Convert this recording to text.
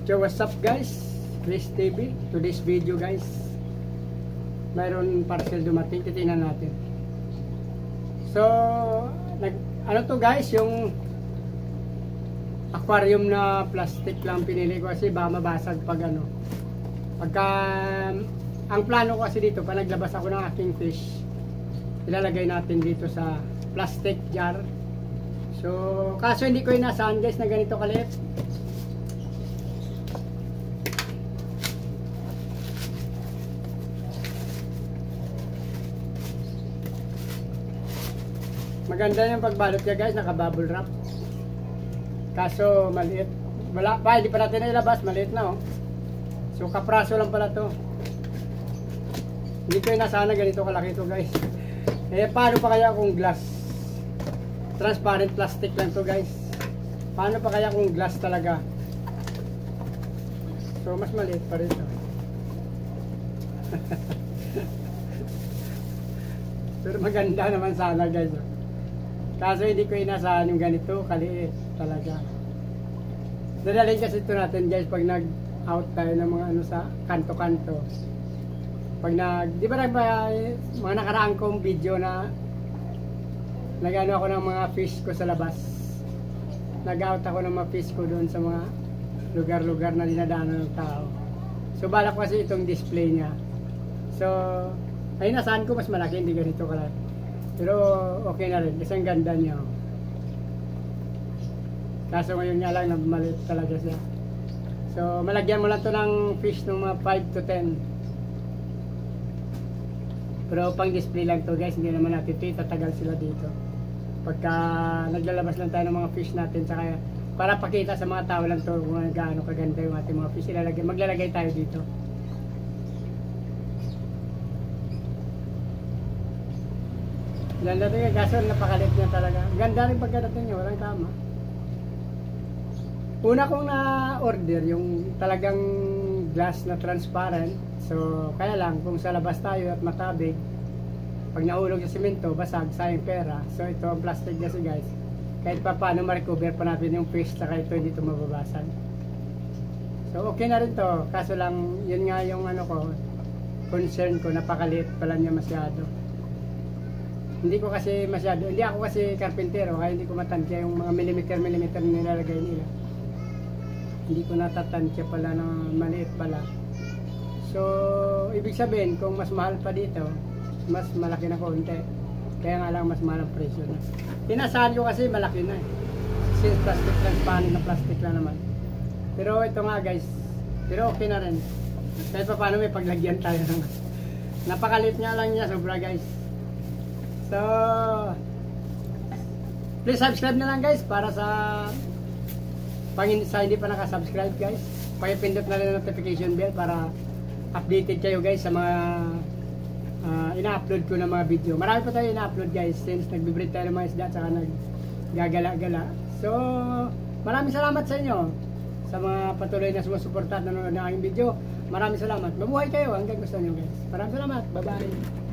So what's up guys, Chris TV. Today's video guys, mayroon parcel dumating, titingnan natin. So ano to guys, yung aquarium na plastic lang pinili ko kasi baka mabasag pag ano. Pagka ang plano ko kasi dito, pag naglabas ako ng aking fish, ilalagay natin dito sa plastic jar. So kaso hindi ko inaasahan guys na ganito kaliit. Maganda yung pagbalot niya guys, naka bubble wrap. Kaso maliit. Wala pa, hindi pa natin nailabas, maliit na oh. So kapraso lang pala to. Hindi ko inaasahan na ganito kalaki to guys. Eh paano pa kaya kung glass? Transparent plastic lang to guys. Paano pa kaya kung glass talaga? So mas maliit pa rin to. Pero maganda naman sana guys oh. Kaso hindi ko inasahan yung ganito, kaliit talaga. Dadalhin kasi ito natin guys pag nag-out tayo ng mga ano sa kanto-kanto. Pag di ba mga nakaraang kong video na nag-ano ako ng mga fish ko sa labas. Nag-out ako ng mga fish ko doon sa mga lugar-lugar na dinadaanan ng tao. So balak ko kasi itong display niya. So ay nasahan ko mas malaki, hindi ganito kalaki. Pero okay na rin, kasi ang ganda niya. Kaso ngayon nga lang, maliit talaga siya. So malagyan mo lang to ng fish ng mga 5 to 10. Pero pang display lang to guys, hindi naman natin ito, tatagal sila dito. Pagka naglalabas lang tayo ng mga fish natin, saka para pakita sa mga tao lang to kung gaano kaganda yung ating mga fish, maglalagay tayo dito. Ganda rin, kaso napakalit niya talaga. Ganda rin pagkadating niya, walang tama. Una kong na-order yung talagang glass na transparent. So kaya lang, kung sa labas tayo at matabig, pag nahulog sa simento, basag, sayang pera. So ito ang plastic kasi guys. Kahit pa paano ma-recover pa natin yung fish, saka ito hindi ito mababasag. So okay na rin to. Kaso lang, yun nga yung ano ko, concern ko, napakaliit pala niya masyado. Hindi ko kasi masyado, hindi ako kasi karpintero, kaya hindi ko matansya yung mga millimeter na nilalagay nila. Hindi ko natatansya pala na maliit pala. So ibig sabihin, kung mas mahal pa dito, mas malaki na konti. Kaya nga lang mas mahal ang presyo na. Pinasahan ko kasi malaki na eh. Since plastic lang, paano na plastic lang naman. Pero ito nga guys, pero okay na rin. Kahit pa paano may paglagyan tayo ng napakaliit nga lang niya, sobra guys. So please subscribe na lang guys para sa hindi pa nakasubscribe guys. Pakipindot na rin ang notification bell para updated kayo guys sa mga ina-upload ko na mga video. Marami pa tayo ina-upload guys since nagbe-breed tayo ng mga isda at saka naggagala-gala. So maraming salamat sa inyo sa mga patuloy na sumusuporta at nanonood ng aking video. Maraming salamat. Mabuhay kayo hanggang gusto nyo guys. Maraming salamat. Bye bye.